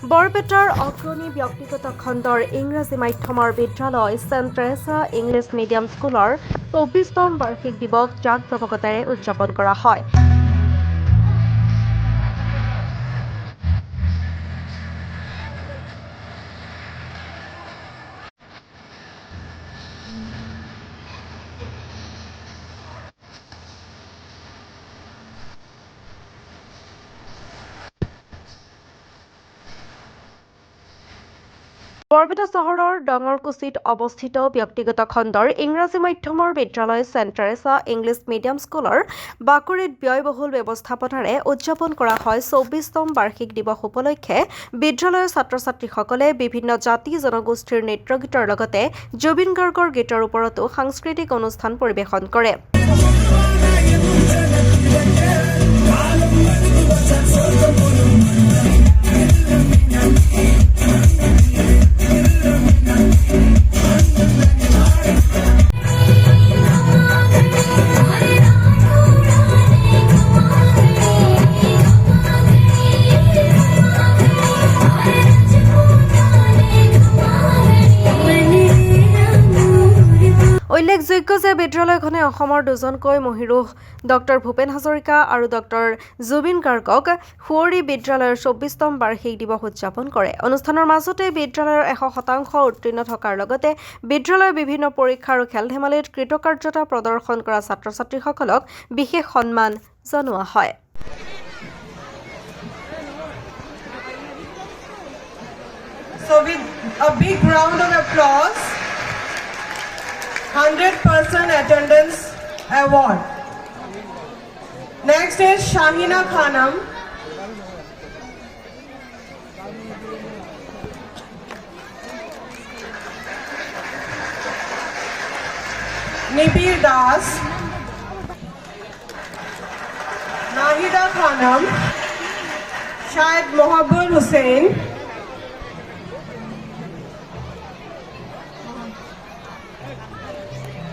বৰপেটাৰ অগ্ৰণী ব্যক্তিগত খণ্ডৰ ইংৰাজী মাধ্যমৰ বিদ্যালয় ছেণ্ট টেৰেছা ইংলিছ মিডিয়াম স্কুলৰ ২৪তম বাৰ্ষিক দিৱস জাক-জমকতাৰে উদযাপন কৰা হয়। বৰপেটা চহৰৰ ডাঙৰকুছিত অৱস্থিত ব্যক্তিগত খণ্ডৰ ইংৰাজী মাধ্যমৰ বিদ্যালয় ছেণ্ট টেৰেছা ইংলিছ মিডিয়াম স্কুলৰ বাকৰিত ব্যয়বহুল ব্যৱস্থাপনাৰে উদযাপন কৰা হয় ২৪তম বাৰ্ষিক দিৱস উপলক্ষে বিদ্যালয়ৰ ছাত্ৰ-ছাত্ৰীসকলে বিভিন্ন জাতি-জনগোষ্ঠীৰ নৃত্যগীতৰ লগতে জুবিন গাৰ্গৰ গীতৰ ওপৰতো সাংস্কৃতিক অনুষ্ঠান পৰিৱেশন কৰে। উল্লেখযোগ্য যে বিদ্যালয়খনে অসমৰ দুজনকৈ মহীৰূহ ডক্টৰ ভূপেন হাজৰিকা আৰু ডক্টৰ জুবিন গাৰ্গক সুঁৱৰি বিদ্যালয়ৰ ২৪তম বাৰ্ষিক দিৱস উদযাপন কৰে। অনুষ্ঠানৰ মাজতে বিদ্যালয়ৰ ১০০% উত্তীৰ্ণ থকাৰ লগতে বিদ্যালয়ৰ বিভিন্ন পৰীক্ষা আৰু খেল-ধেমালিত কৃতকাৰ্যতা প্ৰদৰ্শন কৰা ছাত্ৰ-ছাত্ৰীসকলক বিশেষ সন্মান জনোৱা হয়। So with a big round of applause, 100% attendance award. Next is Shahina Khanam. Nibir Das. Nahida Khanam. Shahid Mohabul Hussain.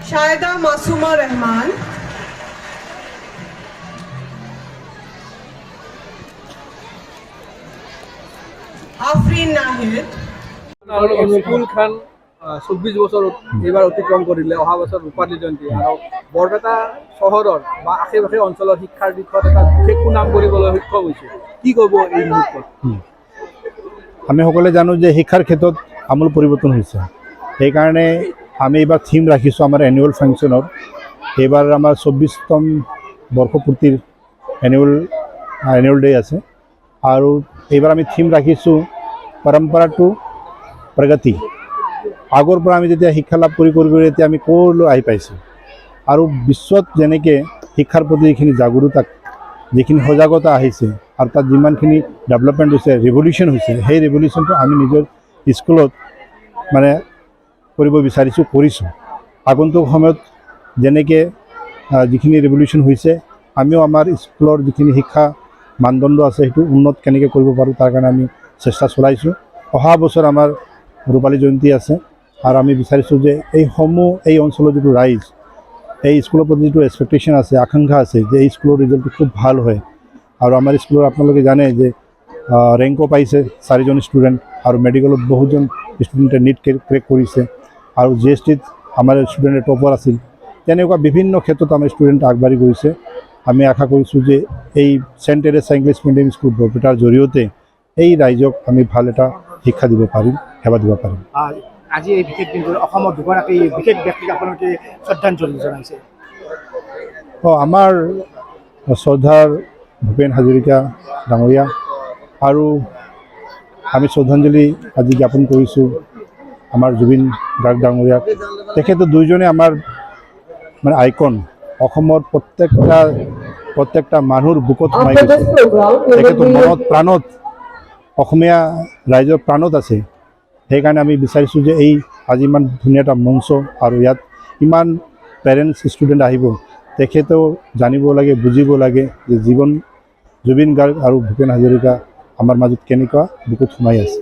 शायदा Masuma Rahman, Afreen Nahid. School খান ২৪ বছৰ এইবাৰ অতিক্ৰম কৰিলে। অহা বছৰ ৰূপালী জয়ন্তী আৰু বৰপেটা চহৰৰ বা আশে পাশে অঞ্চলৰ শিক্ষাৰ দিশত এটা বিশেষ সুনাম কৰিবলৈ সক্ষম হৈছে। কি ক'ব এই মুহূৰ্তত? আমি সকলোৱে জানো যে শিক্ষাৰ ক্ষেত্ৰত আমূল পৰিৱৰ্তন হৈছে। সেইকাৰণে আমি এইবাৰ থিম ৰাখিছোঁ আমাৰ এনুৱেল ফাংচনৰ। এইবাৰ আমাৰ ২৪তম বৰ্ষপূৰ্তিৰ এনুৱেল ডে আছে আৰু এইবাৰ আমি থিম ৰাখিছোঁ পৰম্পৰা টু প্ৰগতি। আগৰ পৰা আমি যেতিয়া শিক্ষা লাভ কৰি এতিয়া আমি ক'লৈ আহি পাইছোঁ আৰু বিশ্বত যেনেকৈ শিক্ষাৰ প্ৰতি যিখিনি জাগৰুকতা, যিখিনি সজাগতা আহিছে আৰু তাত যিমানখিনি ডেভেলপমেণ্ট হৈছে, ৰিভলিউশ্যন হৈছে, সেই ৰিভলিউশ্যনটো আমি নিজৰ স্কুলত মানে কৰিব বিচাৰিছোঁ, কৰিছোঁ। আগন্তুক সময়ত যেনেকৈ যিখিনি ৰিভলিউশ্যন হৈছে, আমিও আমাৰ স্কুলৰ যিখিনি শিক্ষা মানদণ্ড আছে সেইটো উন্নত কেনেকৈ কৰিব পাৰোঁ তাৰ কাৰণে আমি চেষ্টা চলাইছোঁ। অহা বছৰ আমাৰ ৰূপালী জয়ন্তী আছে আৰু আমি বিচাৰিছোঁ যে এই অঞ্চলৰ যিটো ৰাইজ, এই স্কুলৰ প্ৰতি যিটো এক্সপেক্টেশ্যন আছে, আকাংক্ষা আছে যে এই স্কুলৰ ৰিজাল্টটো খুব ভাল হয়। আৰু আমাৰ স্কুলৰ আপোনালোকে জানে যে ৰেংকো পাইছে 4জন ষ্টুডেণ্ট আৰু মেডিকেলত বহুজন ষ্টুডেণ্টে নীট ক্ৰেক কৰিছে আৰু GSTত আমাৰ ষ্টুডেণ্টে টপাৰ আছিল। তেনেকুৱা বিভিন্ন ক্ষেত্ৰত আমাৰ ষ্টুডেণ্ট আগবাঢ়ি গৈছে। আমি আশা কৰিছোঁ যে এই saint Teresa English medium school বৰপেটাৰ জৰিয়তে এই ৰাইজক আমি ভাল এটা শিক্ষা দিব পাৰিম, সেৱা দিব পাৰিম। আজি এই বিশেষ দিনটোত অসমৰ দুগৰাকী বিশেষ ব্যক্তিক আপোনালোকে শ্ৰদ্ধাঞ্জলি জনাইছে। আমাৰ শ্ৰদ্ধাৰ ভূপেন হাজৰিকা ডাঙৰীয়া আৰু আমি শ্ৰদ্ধাঞ্জলি আজি জ্ঞাপন কৰিছোঁ আমাৰ জুবিন গাৰ্গ ডাঙৰীয়াক। তেখেত দুইজনে আমাৰ মানে আইকন, অসমৰ প্ৰত্যেকটা মানুহৰ বুকত সোমাই গৈছে। তেখেতৰ মনত প্ৰাণত অসমীয়া ৰাইজৰ প্ৰাণত আছে। সেইকাৰণে আমি বিচাৰিছোঁ যে আজি ইমান ধুনীয়া এটা মঞ্চ আৰু ইয়াত ইমান পেৰেণ্টছ ষ্টুডেণ্ট আহিব, তেখেতেও জানিব লাগে, বুজিব লাগে যে জুবিন গাৰ্গ আৰু ভূপেন হাজৰিকা আমাৰ মাজত কেনেকুৱা বুকুত সোমাই আছে।